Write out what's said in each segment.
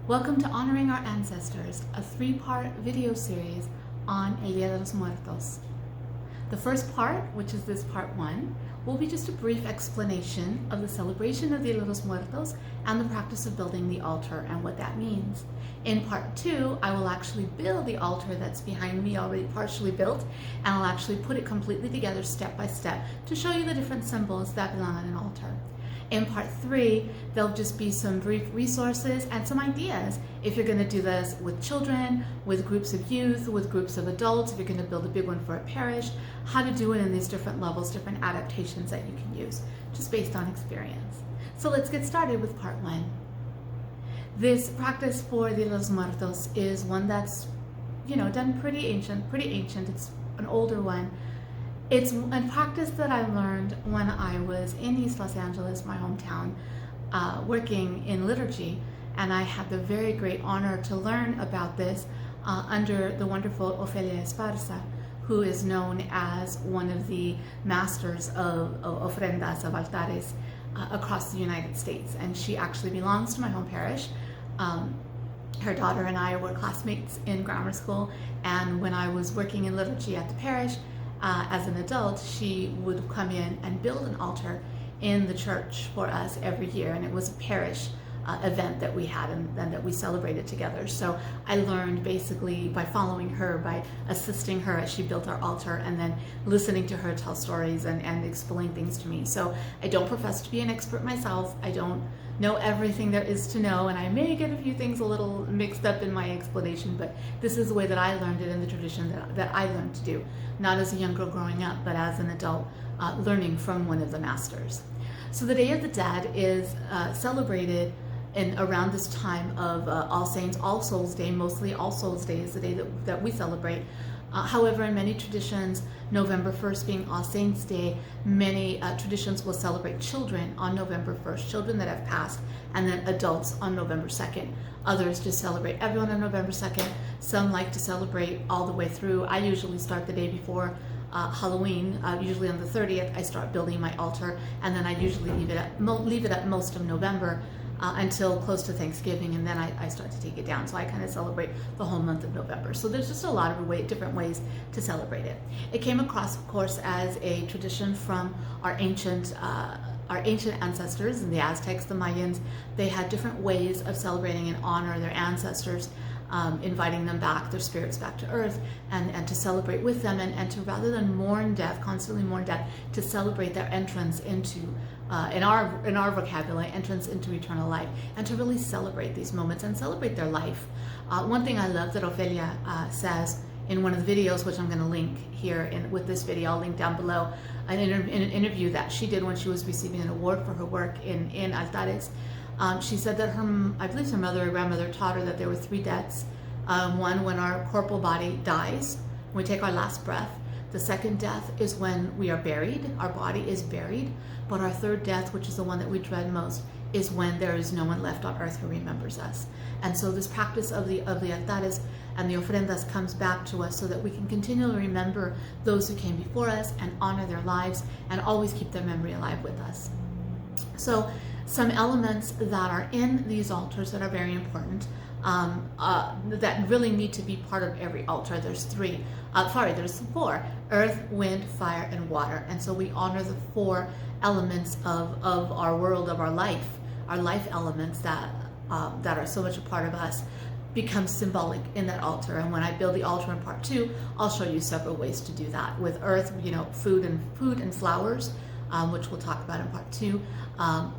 Welcome to Honoring Our Ancestors, a three-part video series on El Día de los Muertos. The first part, which is this part one, will be just a brief explanation of the celebration of Día de los Muertos and the practice of building the altar and what that means. In part two, I will actually build the altar that's behind me, already partially built, and I'll actually put it completely together step by step to show you the different symbols that belong on an altar. In part three, there'll just be some brief resources and some ideas if you're going to do this with children, with groups of youth, with groups of adults, if you're going to build a big one for a parish, how to do it in these different levels, different adaptations that you can use, just based on experience. So let's get started with part one. This practice for Dia de los Muertos is one that's, done pretty ancient. It's an older one. It's a practice that I learned when I was in East Los Angeles, my hometown, working in liturgy, and I had the very great honor to learn about this under the wonderful Ofelia Esparza, who is known as one of the masters of ofrendas, of altares, across the United States. And she actually belongs to my home parish. Her daughter and I were classmates in grammar school, and when I was working in liturgy at the parish, as an adult, she would come in and build an altar in the church for us every year, and it was a parish event that we had and that we celebrated together. So I learned basically by following her, by assisting her as she built our altar, and then listening to her tell stories and explain things to me. So I don't profess to be an expert myself. I don't know everything there is to know, and I may get a few things a little mixed up in my explanation, but this is the way that I learned it in the tradition that I learned to do, not as a young girl growing up, but as an adult learning from one of the masters. So the Day of the Dead is celebrated around this time of All Saints, All Souls Day. Mostly All Souls Day is the day that we celebrate. However, in many traditions, November 1st being All Saints Day, many traditions will celebrate children on November 1st, children that have passed, and then adults on November 2nd. Others just celebrate everyone on November 2nd. Some like to celebrate all the way through. I usually start the day before Halloween, usually on the 30th. I start building my altar, and then I usually leave it up most of November until close to Thanksgiving, and then I start to take it down. So I kind of celebrate the whole month of November. So there's just a lot of different ways to celebrate it. It came across, of course, as a tradition from our ancient ancestors, and the Aztecs, the Mayans. They had different ways of celebrating and honor their ancestors, inviting them back, their spirits back to earth, and to celebrate with them, and to, rather than mourn death, constantly mourn death, to celebrate their entrance into in our vocabulary, entrance into eternal life, and to really celebrate these moments and celebrate their life. One thing I love that Ofelia says in one of the videos, which I'm going to link here with this video, I'll link down below, in an interview that she did when she was receiving an award for her work in altares. She said that I believe her mother or grandmother taught her that there were three deaths. One, when our corporal body dies, when we take our last breath. The second death is when we are buried, our body is buried. But our third death, which is the one that we dread most, is when there is no one left on earth who remembers us. And so this practice of the altares and the ofrendas comes back to us so that we can continually remember those who came before us and honor their lives and always keep their memory alive with us. So some elements that are in these altars that are very important, that really need to be part of every altar. There's there's four: earth, wind, fire, and water. And so we honor the four elements of our world, of our life elements that are so much a part of us, become symbolic in that altar. And when I build the altar in part two, I'll show you several ways to do that. With earth, food and flowers, which we'll talk about in part two.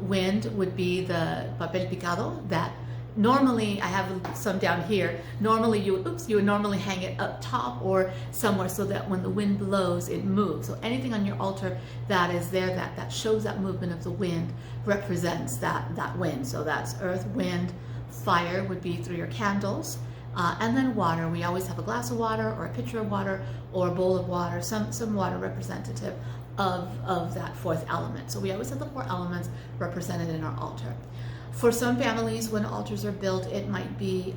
Wind would be the papel picado that normally, I have some down here. Normally you would normally hang it up top or somewhere so that when the wind blows, it moves. So anything on your altar that is there that shows that movement of the wind represents that wind. So that's earth, wind. Fire would be through your candles. And then water. We always have a glass of water or a pitcher of water or a bowl of water, some water representative of that fourth element. So we always have the four elements represented in our altar. For some families, when altars are built, it might be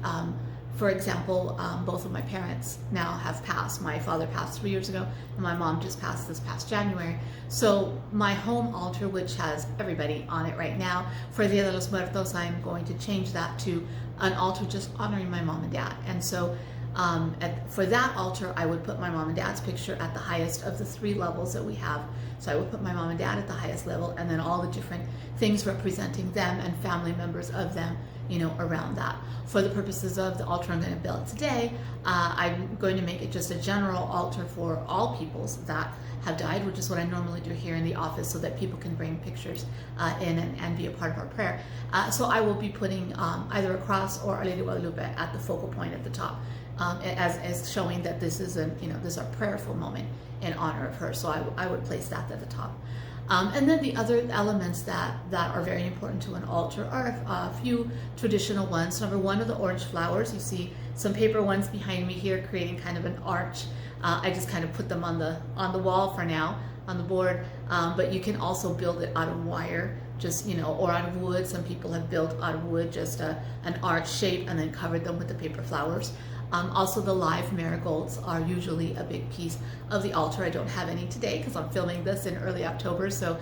For example, both of my parents now have passed. My father passed 3 years ago, and my mom just passed this past January. So my home altar, which has everybody on it right now, for Dia de los Muertos, I'm going to change that to an altar just honoring my mom and dad. And so for that altar, I would put my mom and dad's picture at the highest of the 3 levels that we have. So I would put my mom and dad at the highest level, and then all the different things representing them and family members of them, you know, around that. For the purposes of the altar I'm going to build today, I'm going to make it just a general altar for all peoples that have died, which is what I normally do here in the office, so that people can bring pictures in and be a part of our prayer. So I will be putting either a cross or Our Lady of Guadalupe at the focal point at the top, as showing that this is this is a prayerful moment in honor of her. So I would place that at the top. And then the other elements that are very important to an altar are a few traditional ones. Number one are the orange flowers. You see some paper ones behind me here, creating kind of an arch. I just kind of put them on the wall for now, on the board. But you can also build it out of wire, just or out of wood. Some people have built out of wood just an arch shape and then covered them with the paper flowers. Also, the live marigolds are usually a big piece of the altar. I don't have any today because I'm filming this in early October, so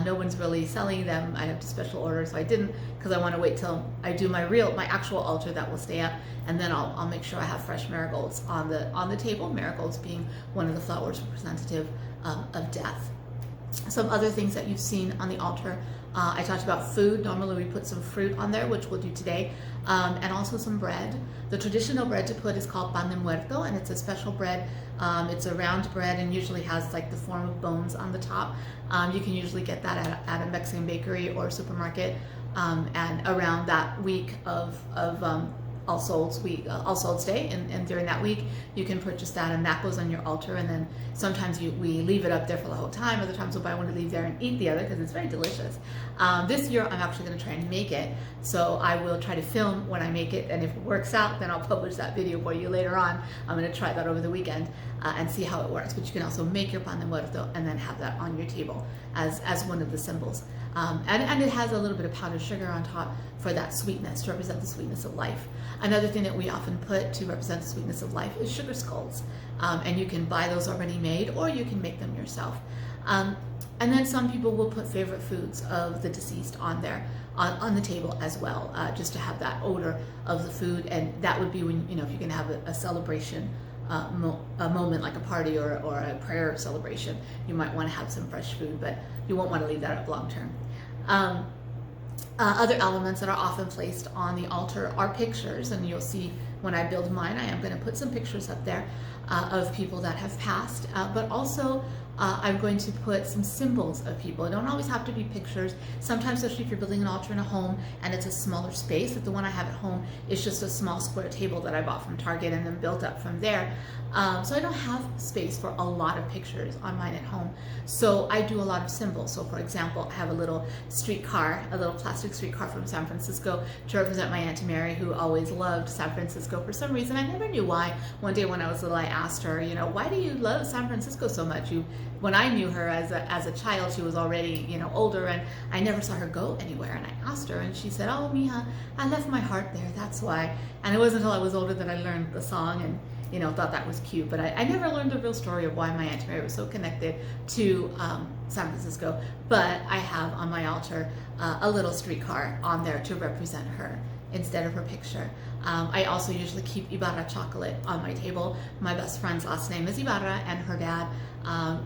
no one's really selling them. I have to special order, so I didn't, because I want to wait till I do my actual altar that will stay up, and then I'll make sure I have fresh marigolds on the table. Marigolds being one of the flowers representative of death. Some other things that you've seen on the altar. I talked about food. Normally we put some fruit on there, which we'll do today, and also some bread. The traditional bread to put is called pan de muerto, and it's a special bread. It's a round bread and usually has like the form of bones on the top. You can usually get that at a Mexican bakery or supermarket, and around that week of All Souls Day, and during that week you can purchase that, and that goes on your altar. And then sometimes we leave it up there for the whole time. Other times we'll buy one to leave there and eat the other because it's very delicious. This year I'm actually going to try and make it, so I will try to film when I make it, and if it works out, then I'll publish that video for you later on. I'm going to try that over the weekend and see how it works. But you can also make your pan de muerto and then have that on your table as one of the symbols. And it has a little bit of powdered sugar on top for that sweetness, to represent the sweetness of life. Another thing that we often put to represent the sweetness of life is sugar skulls. And you can buy those already made, or you can make them yourself. And then some people will put favorite foods of the deceased on there, on the table as well, just to have that odor of the food. And that would be when, if you can have a celebration, a moment like a party or a prayer celebration, you might want to have some fresh food, but you won't want to leave that up long term. Other elements that are often placed on the altar are pictures, and you'll see when I build mine, I am going to put some pictures up there of people that have passed, but also I'm going to put some symbols of people. It don't always have to be pictures. Sometimes, especially if you're building an altar in a home and it's a smaller space, like the one I have at home is just a small square table that I bought from Target and then built up from there. So I don't have space for a lot of pictures on mine at home. So I do a lot of symbols. So for example, I have a little streetcar, a little plastic streetcar from San Francisco to represent my Auntie Mary, who always loved San Francisco for some reason. I never knew why. One day when I was little, I asked her, why do you love San Francisco so much? When I knew her as a child, she was already, older, and I never saw her go anywhere. And I asked her, and she said, "Oh, mija, I left my heart there, that's why." And it wasn't until I was older that I learned the song and, thought that was cute. But I never learned the real story of why my Auntie Mary was so connected to San Francisco. But I have on my altar a little streetcar on there to represent her instead of her picture. I also usually keep Ibarra chocolate on my table. My best friend's last name is Ibarra, and her dad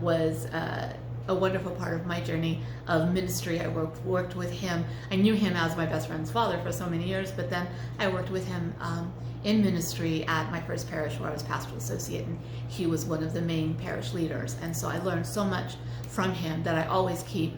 was a wonderful part of my journey of ministry. I worked with him. I knew him as my best friend's father for so many years, but then I worked with him in ministry at my first parish where I was pastoral associate, and he was one of the main parish leaders. And so I learned so much from him that I always keep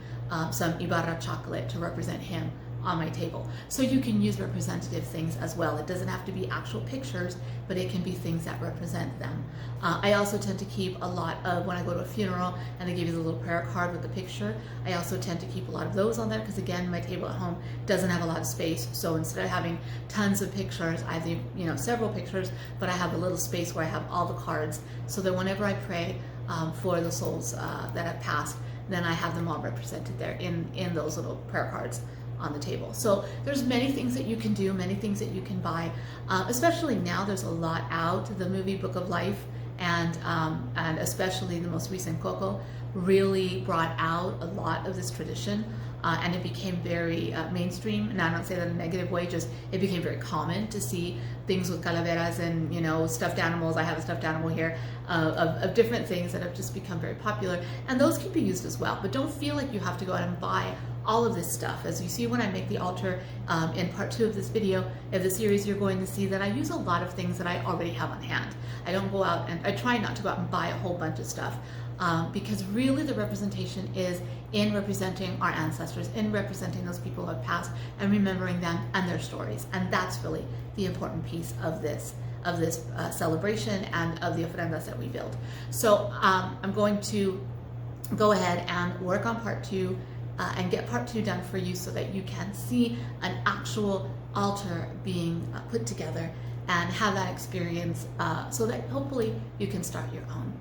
some Ibarra chocolate to represent him on my table. So you can use representative things as well. It doesn't have to be actual pictures, but it can be things that represent them. I also tend to keep a lot of, when I go to a funeral and they give you the little prayer card with the picture, I also tend to keep a lot of those on there because, again, my table at home doesn't have a lot of space. So instead of having tons of pictures, I have several pictures, but I have a little space where I have all the cards, so that whenever I pray for the souls that have passed, then I have them all represented there in those little prayer cards on the table. So there's many things that you can do, many things that you can buy, especially now there's a lot out. The movie Book of Life and especially the most recent Coco really brought out a lot of this tradition. And it became very mainstream, and I don't say that in a negative way, just it became very common to see things with calaveras and, you know, stuffed animals. I have a stuffed animal here of different things that have just become very popular, and those can be used as well. But don't feel like you have to go out and buy all of this stuff. As you see when I make the altar in part 2 of this video, of the series, you're going to see that I use a lot of things that I already have on hand. I don't go out and I try not to go out and buy a whole bunch of stuff. Because really the representation is in representing our ancestors, in representing those people who have passed and remembering them and their stories. And that's really the important piece of this celebration and of the ofrendas that we build. So I'm going to go ahead and work on part 2 and get part 2 done for you so that you can see an actual altar being put together and have that experience so that hopefully you can start your own.